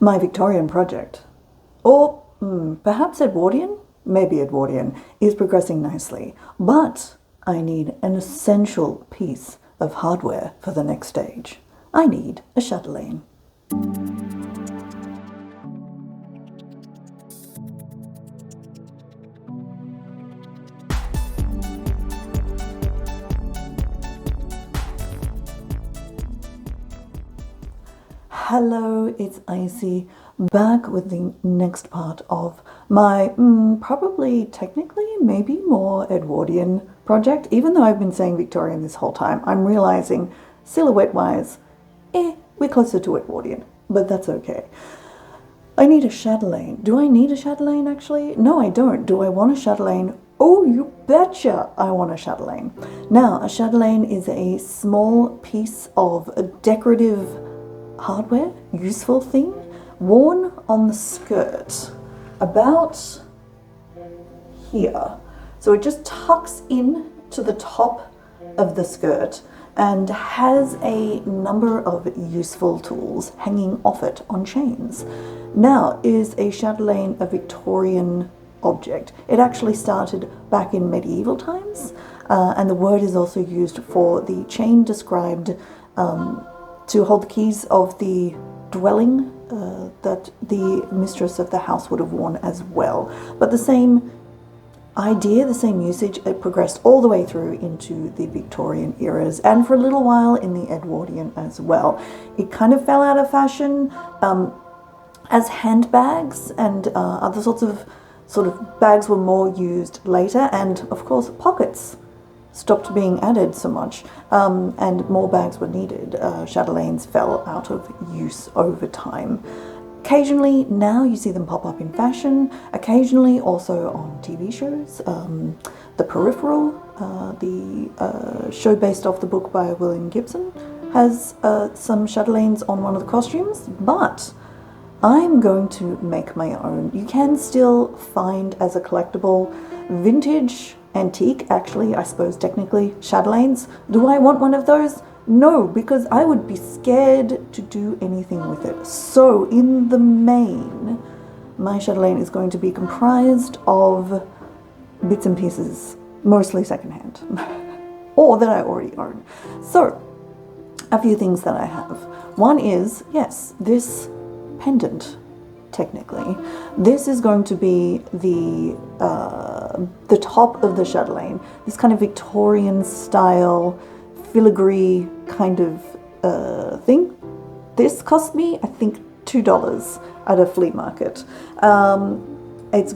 my Victorian project, or perhaps Edwardian, maybe Edwardian, is progressing nicely, but I need an essential piece of hardware for the next stage. I need a Chatelaine. Hello, it's Icy, back with the next part of my probably technically maybe more Edwardian project. Even though I've been saying Victorian this whole time, I'm realizing silhouette wise, we're closer to Edwardian, but that's okay. I need a Chatelaine. Do I need a Chatelaine actually? No, I don't. Do I want a Chatelaine? Oh, you betcha I want a Chatelaine. Now, a Chatelaine is a small piece of a decorative hardware, useful thing, worn on the skirt about here. So it just tucks in to the top of the skirt and has a number of useful tools hanging off it on chains. Now, is a Chatelaine a Victorian object? It actually started back in medieval times, and the word is also used for the chain described to hold the keys of the dwelling that the mistress of the house would have worn as well. But the same idea, the same usage, it progressed all the way through into the Victorian eras and for a little while in the Edwardian as well. It kind of fell out of fashion as handbags, and other sorts of bags were more used later, and of course pockets stopped being added so much, and more bags were needed. Chatelaines fell out of use over time. Occasionally now you see them pop up in fashion, occasionally also on TV shows. The Peripheral, the show based off the book by William Gibson, has some Chatelaines on one of the costumes, but I'm going to make my own. You can still find as a collectible vintage, antique, actually, I suppose technically, Chatelaines. Do I want one of those? No, because I would be scared to do anything with it. So in the main, my Chatelaine is going to be comprised of bits and pieces, mostly secondhand, or that I already own. So, a few things that I have. One is, yes, this pendant. Technically, this is going to be the top of the Chatelaine, this kind of Victorian style filigree kind of thing. This cost me, I think, $2 at a flea market. I'm also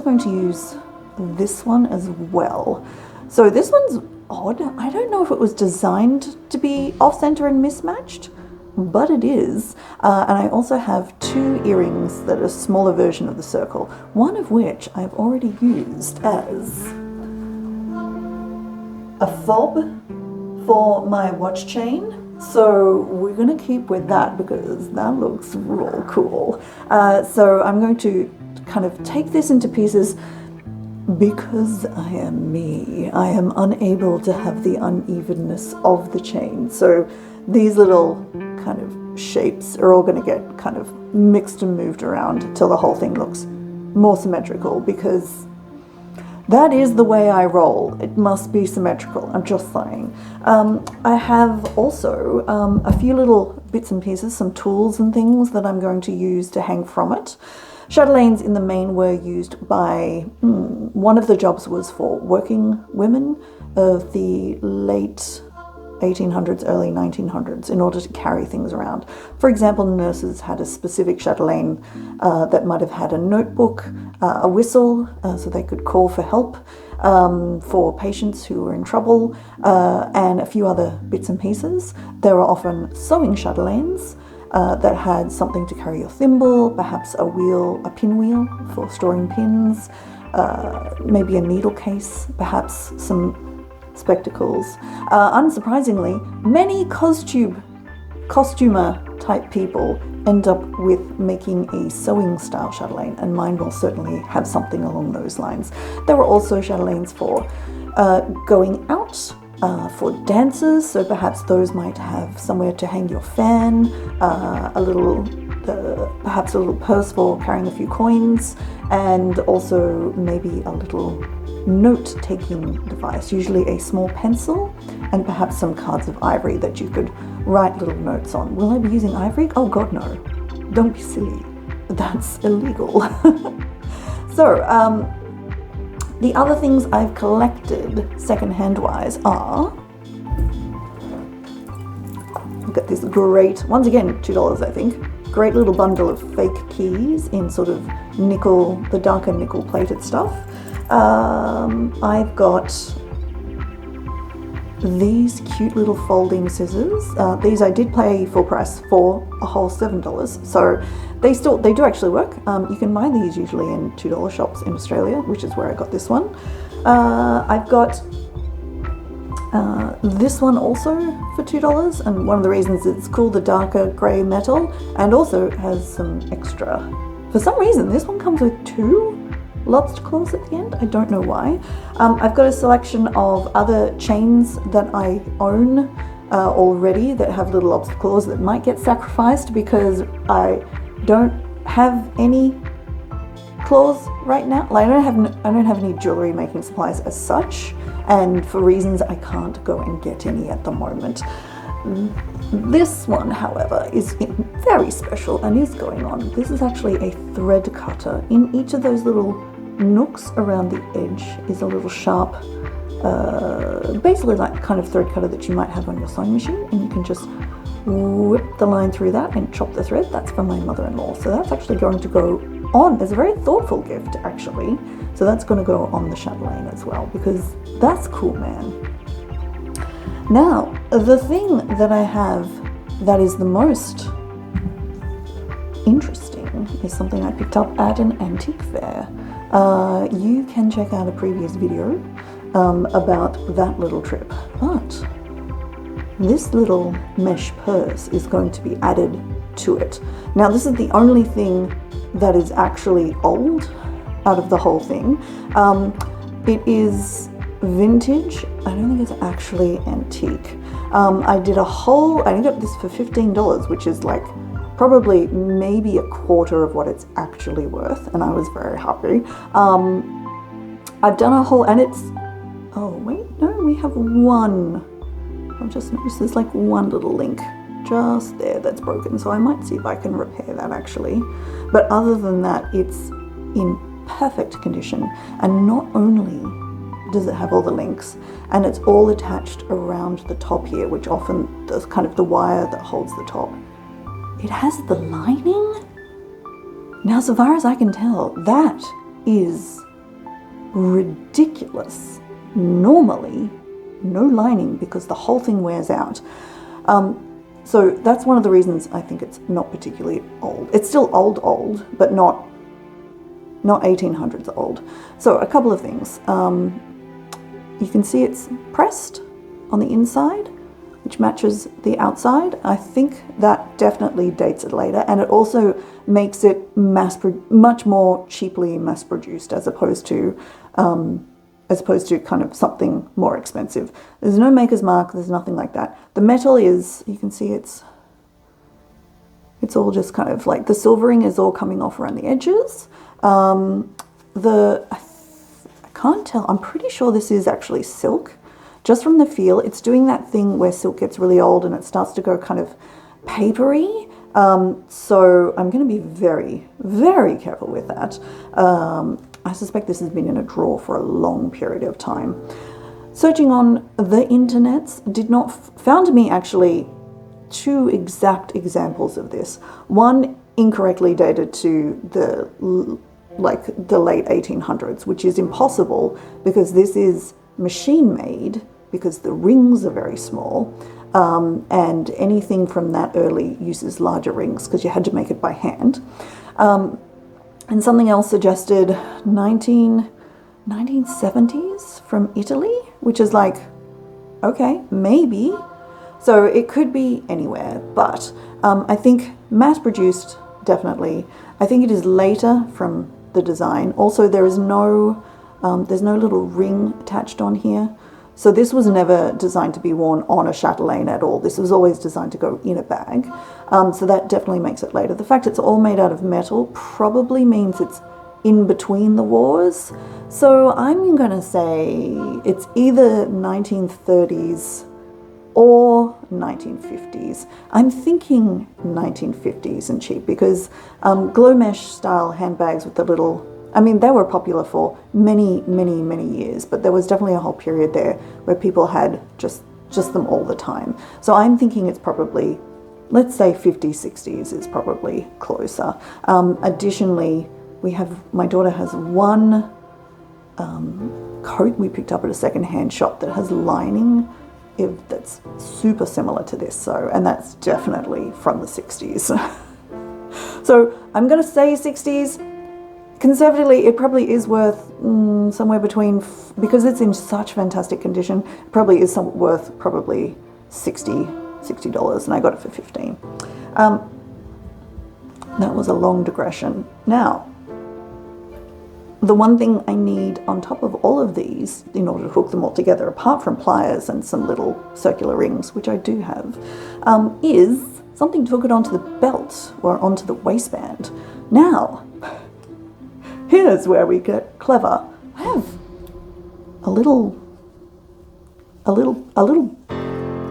going to use this one as well. So this one's odd. I don't know if it was designed to be off-center and mismatched, but it is. And I also have two earrings that are a smaller version of the circle, one of which I've already used as a fob for my watch chain. So we're going to keep with that because that looks real cool. So I'm going to kind of take this into pieces because I am me. I am unable to have the unevenness of the chain. So these little kind of shapes are all going to get kind of mixed and moved around until the whole thing looks more symmetrical, because that is the way I roll. It must be symmetrical, I'm just saying. I have also a few little bits and pieces, some tools and things that I'm going to use to hang from it. Chatelaines in the main were used by, one of the jobs was for working women of the late 1800s, early 1900s, in order to carry things around. For example, nurses had a specific Chatelaine that might have had a notebook, a whistle, so they could call for help for patients who were in trouble, and a few other bits and pieces. There were often sewing Chatelaines that had something to carry your thimble, perhaps a wheel, a pinwheel for storing pins, maybe a needle case, perhaps some spectacles. Unsurprisingly, many costumer type people end up with making a sewing style chatelaine, and mine will certainly have something along those lines. There were also chatelaines for going out, for dancers, so perhaps those might have somewhere to hang your fan, a little perhaps a little purse for carrying a few coins, and also maybe a little note-taking device, usually a small pencil and perhaps some cards of ivory that you could write little notes on. Will I be using ivory? Oh god, no. Don't be silly. That's illegal. So, the other things I've collected secondhand wise are, I've got this great, once again, $2 I think, great little bundle of fake keys in sort of nickel, the darker nickel plated stuff. I've got these cute little folding scissors. These I did pay full price for a whole $7, so they do actually work. You can buy these usually in $2 shops in Australia, which is where I got this one. I've got this one also for $2, and one of the reasons it's cool, the darker grey metal, and also has some extra. For some reason, this one comes with 2 lobster claws at the end. I don't know why. I've got a selection of other chains that I own already that have little lobster claws that might get sacrificed because I don't have any claws right now. Like, I don't have any jewelry making supplies as such, and for reasons I can't go and get any at the moment. This one, however, is very special and is going on. This is actually a thread cutter. In each of those little nooks around the edge is a little sharp, basically like kind of thread cutter that you might have on your sewing machine, and you can just whip the line through that and chop the thread. That's from my mother-in-law, so that's actually going to go on as a very thoughtful gift actually. So that's going to go on the Chatelaine as well, because that's cool, man. Now, the thing that I have that is the most interesting is something I picked up at an antique fair. You can check out a previous video about that little trip, but this little mesh purse is going to be added to it. Now, this is the only thing that is actually old out of the whole thing. It is vintage. I don't think it's actually antique. I got this for $15, which is like probably maybe a quarter of what it's actually worth, and I was very happy. I've done a whole, and it's, oh wait, no, we have one. I've just noticed there's like one little link just there that's broken, so I might see if I can repair that actually. But other than that, it's in perfect condition, and not only does it have all the links, and it's all attached around the top here, which often does kind of the wire that holds the top. It has the lining. Now, so far as I can tell, that is ridiculous. Normally, no lining because the whole thing wears out. So that's one of the reasons I think it's not particularly old. It's still old, but not 1800s old. So a couple of things. You can see it's pressed on the inside, which matches the outside. I think that definitely dates it later, and it also makes it much more cheaply mass-produced as opposed to kind of something more expensive. There's no maker's mark, there's nothing like that. The metal is, you can see it's all just kind of like, the silvering is all coming off around the edges. I can't tell, I'm pretty sure this is actually silk. Just from the feel, it's doing that thing where silk gets really old and it starts to go kind of papery. So I'm going to be very, very careful with that. I suspect this has been in a drawer for a long period of time. Searching on the internets found me actually 2 exact examples of this. One incorrectly dated to the late 1800s, which is impossible because this is machine made, because the rings are very small, and anything from that early uses larger rings because you had to make it by hand. And something else suggested 1970s from Italy, which is like, okay, maybe. So it could be anywhere, but I think mass-produced, definitely. I think it is later from the design. Also, there's no little ring attached on here, So this was never designed to be worn on a chatelaine at all. This was always designed to go in a bag. So that definitely makes it later. The fact it's all made out of metal probably means it's in between the wars. So I'm going to say it's either 1930s or 1950s. I'm thinking 1950s and cheap because glow mesh style handbags with the little, I mean, they were popular for many, many, many years, but there was definitely a whole period there where people had just them all the time. So I'm thinking it's probably, let's say 50s, 60s is probably closer. Additionally, my daughter has one coat we picked up at a secondhand shop that has lining that's super similar to this, and that's definitely from the 60s. So I'm going to say 60s. Conservatively, it probably is worth somewhere between, because it's in such fantastic condition, probably is worth probably $60, and I got it for $15. That was a long digression. Now, the one thing I need on top of all of these, in order to hook them all together, apart from pliers and some little circular rings, which I do have, is something to hook it onto the belt or onto the waistband. Now, here's where we get clever. I have a little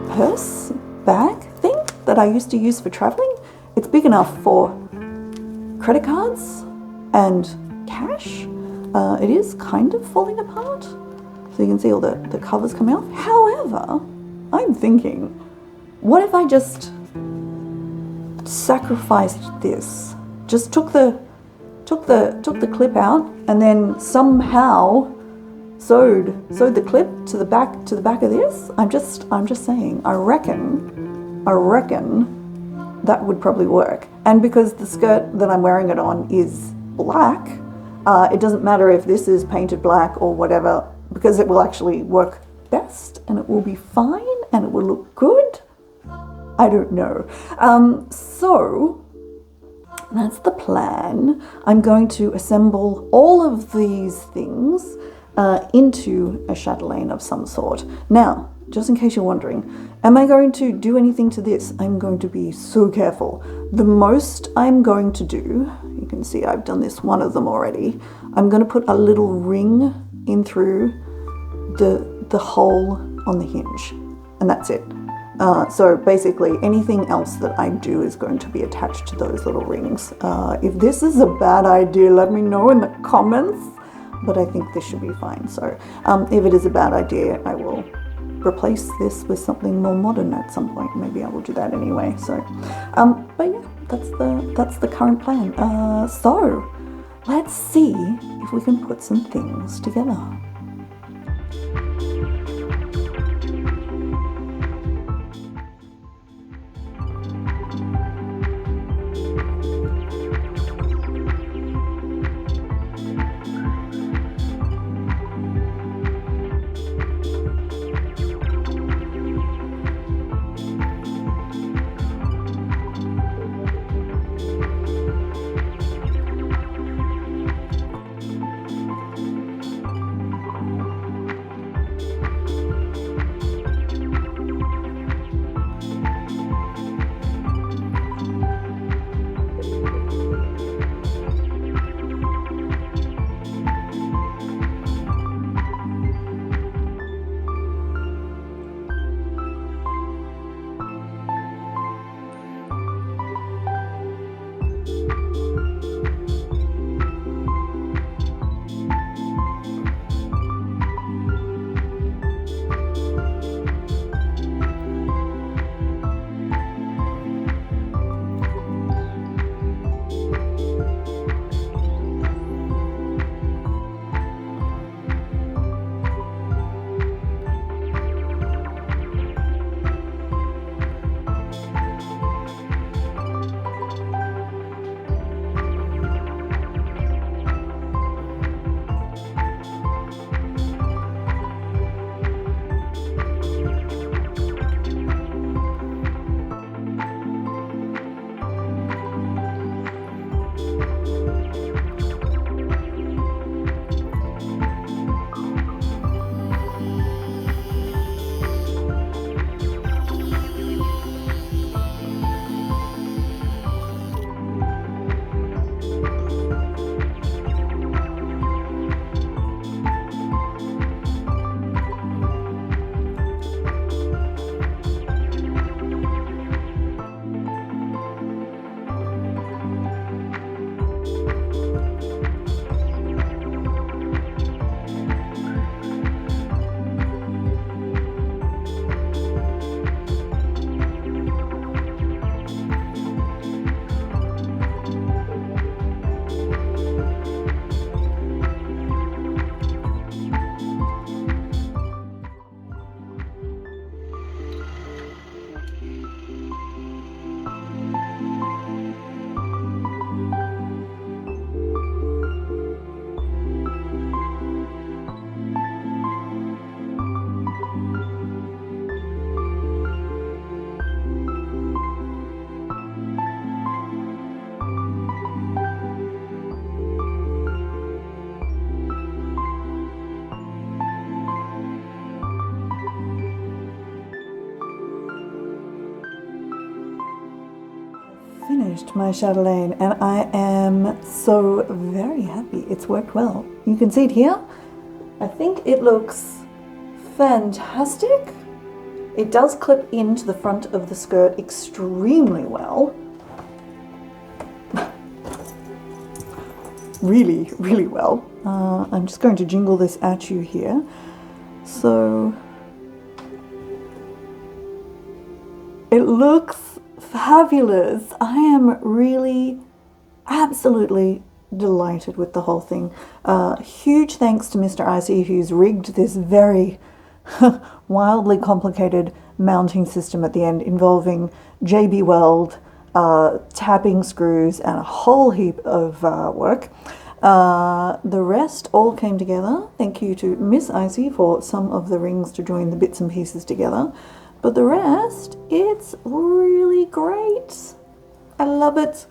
purse bag thing that I used to use for traveling. It's big enough for credit cards and cash. It is kind of falling apart, so you can see all the covers coming off. However, I'm thinking, what if I just sacrificed this? Just took the clip out and then somehow sewed the clip to the back of this. I'm just saying, I reckon that would probably work. And because the skirt that I'm wearing it on is black, it doesn't matter if this is painted black or whatever, because it will actually work best and it will be fine and it will look good. I don't know. So that's the plan. I'm going to assemble all of these things into a chatelaine of some sort. Now, just in case you're wondering, am I going to do anything to this? I'm going to be so careful. The most I'm going to do, you can see I've done this one of them already, I'm going to put a little ring in through the hole on the hinge, and that's it. So basically anything else that I do is going to be attached to those little rings. If this is a bad idea, let me know in the comments, but I think this should be fine. So if it is a bad idea, I will replace this with something more modern at some point. Maybe I will do that anyway. So, but yeah, that's the current plan. So let's see if we can put some things together. finished my chatelaine and I am so very happy. It's worked well. You can see it here. I think it looks fantastic. It does clip into the front of the skirt extremely well. Really, really well. I'm just going to jingle this at you here. So it looks fabulous. I am really absolutely delighted with the whole thing. Huge thanks to Mr. Icy, who's rigged this very wildly complicated mounting system at the end involving JB Weld, tapping screws and a whole heap of work. The rest all came together. Thank you to Miss Icy for some of the rings to join the bits and pieces together. But the rest, it's really great. I love it.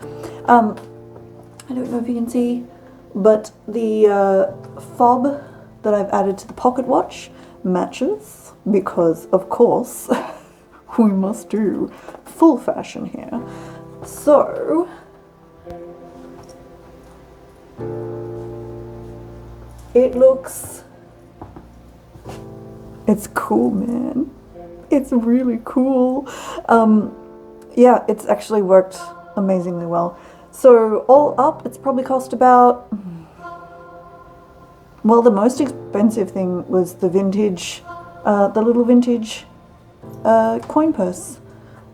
I don't know if you can see, but the fob that I've added to the pocket watch matches because, of course, we must do full fashion here. So it looks, it's cool, man. It's really cool. Yeah, it's actually worked amazingly well. So all up, it's probably cost about, well, the most expensive thing was the vintage, the little vintage coin purse.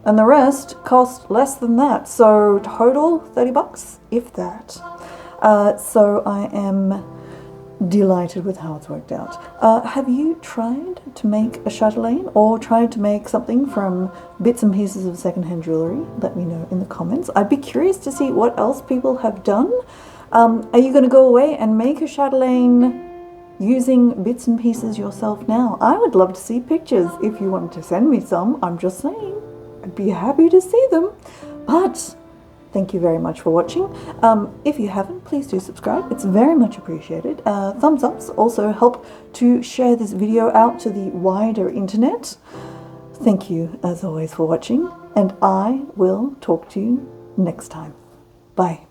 And the rest cost less than that. So total 30 bucks, if that. So I am delighted with how it's worked out. Have you tried to make a chatelaine or tried to make something from bits and pieces of secondhand jewellery? Let me know in the comments. I'd be curious to see what else people have done. Are you going to go away and make a chatelaine using bits and pieces yourself now? I would love to see pictures. If you want to send me some, I'm just saying, I'd be happy to see them. But thank you very much for watching. If you haven't, please do subscribe. It's very much appreciated. Thumbs ups also help to share this video out to the wider internet. Thank you, as always, for watching, and I will talk to you next time. Bye.